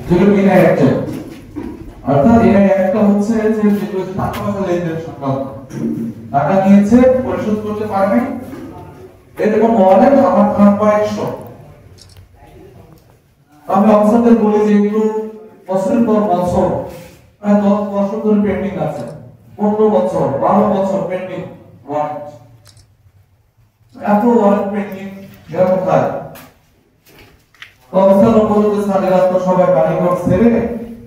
যেগুলো এনআই অ্যাক্টে, অর্থাৎ এনআই অ্যাক্টটা হচ্ছে যে যেগুলো টাকা পয়সা লেনদেন সংক্রান্ত, টাকা নিয়েছে পরিশোধ করতে পারবে এরকম ওয়ালেট আমার থাকবে 100। আমি অফিসারদের বলি যে একটু বছরের পর বছর প্রায় 10 বছর ধরে পেন্ডিং আছে, 15 বছর 12 বছর পেন্ডিং ওয়ারেন্ট, এত ওয়ারেন্ট পেন্ডিং এরা কোথায়? অফিসার বলতে স্যারেরা তো সবাই বাড়িঘর ছেড়ে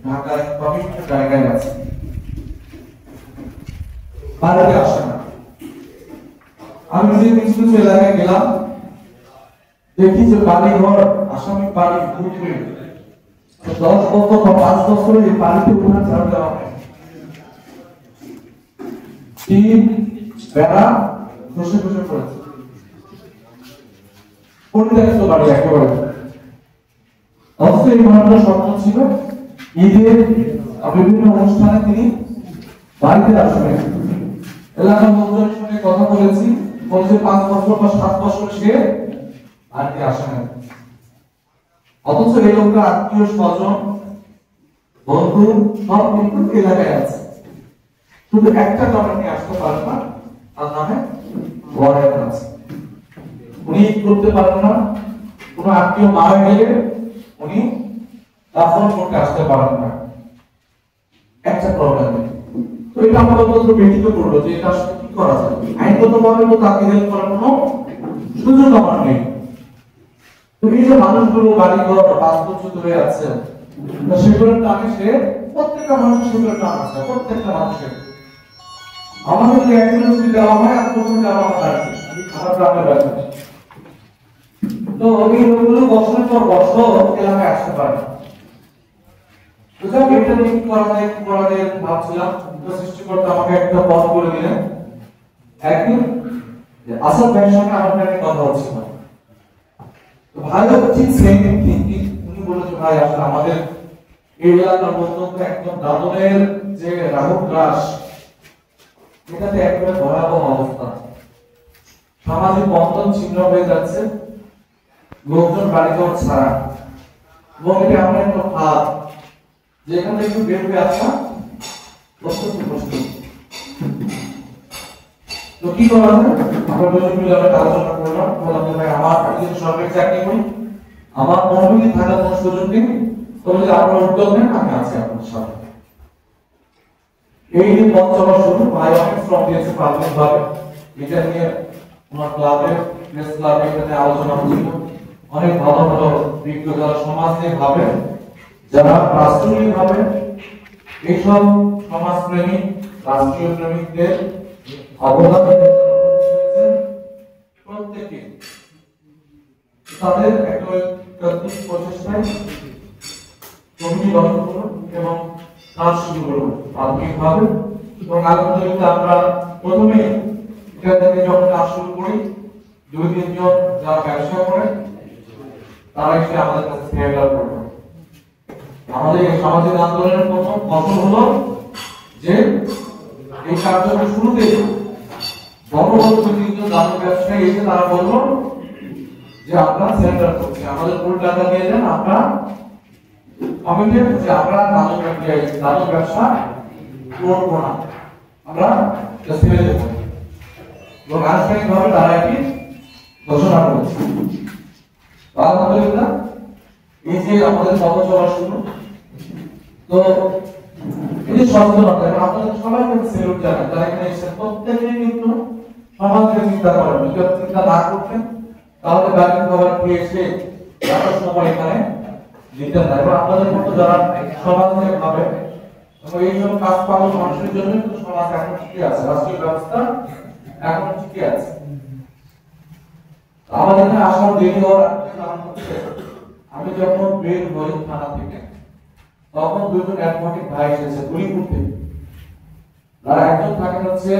ঢাকায় বিভিন্ন জায়গায় আছে, বাড়িতে আসে না। আমি যে কিছু এলাকায় গেলাম দেখি যে বাড়িঘর আসামি বাড়ি ঘুরে 10 বছর বা 5 বছরে এই বাড়িতে উঠান ঝাড়ু দেওয়া হয়, টিন বেড়া খসে খসে পড়েছে, পরিত্যক্ত বাড়ি একেবারে। অবশ্যই এই মানুষটার স্বপ্ন ছিল ঈদের বিভিন্ন অনুষ্ঠানে তিনি বাড়িতে আসবেন। এলাকার লোকজনের সঙ্গে কথা বলেছি, বলছে 5 বছর বা 7 বছর সে বাড়িতে আসে না। অথচ এই লোকটা আত্মীয় স্বজন বন্ধু সব কিন্তু এলাকায় আছে, শুধু একটা কারণে নিয়ে আসতে পারেন না, তার নামে ওয়ারেন্ট আছে। উনি করতে পারেন না, কোনো আত্মীয় মারা গেলে উনি দাফন করতে আসতে পারেন না, একটা প্রবলেম। তো এটা আমরা বলতে ব্যতীত করলো যে এটা আসলে কি করা যায়, আইনগতভাবে তো তাকে হেল্প করার কোনো সুযোগ আমার নেই। তো এই যে মানুষগুলো বাড়িঘর বাস্তুচ্যুত হয়ে আছে, সেগুলোর টানে সে প্রত্যেকটা মানুষের সেগুলোর টান আছে, প্রত্যেকটা মানুষের। আমাদের যে অ্যাম্বুলেন্স দেওয়া হয় আর প্রথমে দেওয়া হয় আমার গ্রামের বাড়ি। তো এই লোকগুলো বছরের পর বছর এলাকায় আসতে পারে না। তো যাক এটা নিয়ে কি করা যায় ভাবছিলাম। তো সৃষ্টিকর্তা আমাকে একটা পথ করে দিলেন। একদিন আসাদ ভাইয়ের সঙ্গে আমার একটা কথা হচ্ছিল, তো ভাইও ঠিক সেম থিঙ্কিং। উনি বলেছে ভাই আসলে আমাদের এই এলাকার মধ্যে একদম দাদনের যে রাহুল গ্রাস, এটাতে একেবারে ভয়াবহ অবস্থা, সামাজিক বন্ধন ছিন্ন হয়ে যাচ্ছে, লোকজন বাড়িঘর ছাড়া, এবং এটা এমন একটা ভাব যেখানে একটু বের হয়ে আসা প্রস্তুতি প্রস্তুত। তো কি করা যায়, আমরা দুজন মিলে আলোচনা করলাম, বললাম যে ভাই আমার সরকারি চাকরি করি, আমার মনোবিধি থাকার কোনো সুযোগ নেই, তবে যদি আপনার উদ্যোগ নেন আমি আছি আপনার সাথে। এই দিন মঞ্চ চলা শুরু, ভাই অনেক শ্রম দিয়েছে প্রাথমিক ভাবে, এটা নিয়ে ওনার ক্লাবে প্রেস ক্লাবে এখানে আলোচনা হচ্ছিল। অনেক ভালো ভালো বিজ্ঞ যারা সমাজ নিয়ে ভাবে, যারা রাষ্ট্র নিয়ে ভাবে, এইসব সমাজপ্রেমী রাষ্ট্রীয় প্রেমিকদের অবদান প্রত্যেকে তাদের একটা প্রচেষ্টায় কমিটি গঠন করুন এবং কাজ শুরু করুন প্রাথমিকভাবে। এবং আলহামদুলিল্লাহ আমরা প্রথমে এটা থেকে যখন কাজ শুরু করি, 2-3 জন যারা ব্যবসা করে তারা এসে আমাদের কাছে ফেয়ার করবে। আমাদের এই সামাজিক আন্দোলনের প্রথম ফসল হলো যে এই কার্যক্রম শুরুতে বড় বড় 2-3 জন দাদু ব্যবসায়ী এসে তারা বলল যে আমরা সেন্টার করছি, আমাদের ফুল টাকা দিয়ে দেন, আমরা কমিটেড যে আমরা দাদু ব্যবসা করব না, আমরা ছেড়ে দেব। এবং আনুষ্ঠানিকভাবে তারা এটি ঘোষণা করেছে। আলহামদুলিল্লাহ এই যে আমাদের পথ চলা শুরু, তো এই যে সচেতনতা, আপনাদের সবাইকে সেলুট জানাই, তারা এখানে এসে প্রত্যেকেই কিন্তু সমাজকে চিন্তা করেন। যদি চিন্তা না করতেন তাহলে বাকি খাবার খেয়ে এসে এত সময় এখানে দিতেন না। এবং আপনাদের মতো যারা সমাজ নিয়ে ভাবে এবং এইসব কাজ পাওয়া মানুষের জন্য কিন্তু সমাজ এখন ঠিকই আছে, রাষ্ট্রীয় ব্যবস্থা এখন ঠিকই আছে। আমাদের এখানে আসার দেরি হওয়ার কারণ হচ্ছে আমি যখন বের হই থানা থেকে তখন 2 জন অ্যাডভোকেট ভাই এসেছে গুলিপুর থেকে। তারা একজন থাকেন হচ্ছে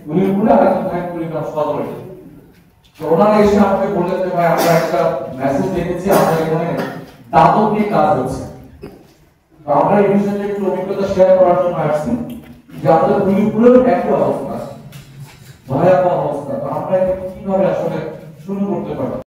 গুলিপুরে আর একজন থাকেন কুড়িগ্রাম সদরে। তো ওনারা এসে আমাকে বললেন যে ভাই আমরা একটা মেসেজ দেখেছি আমাদের এখানে দাদক নিয়ে কাজ হচ্ছে, তো আমরা এই বিষয়ে একটু অভিজ্ঞতা শেয়ার করার জন্য আসছি যে আমাদের গুলিপুরের একই অবস্থা, ভয়াবহ অবস্থা। তো আমরা কিভাবে আসলে শুরু করতে পারি।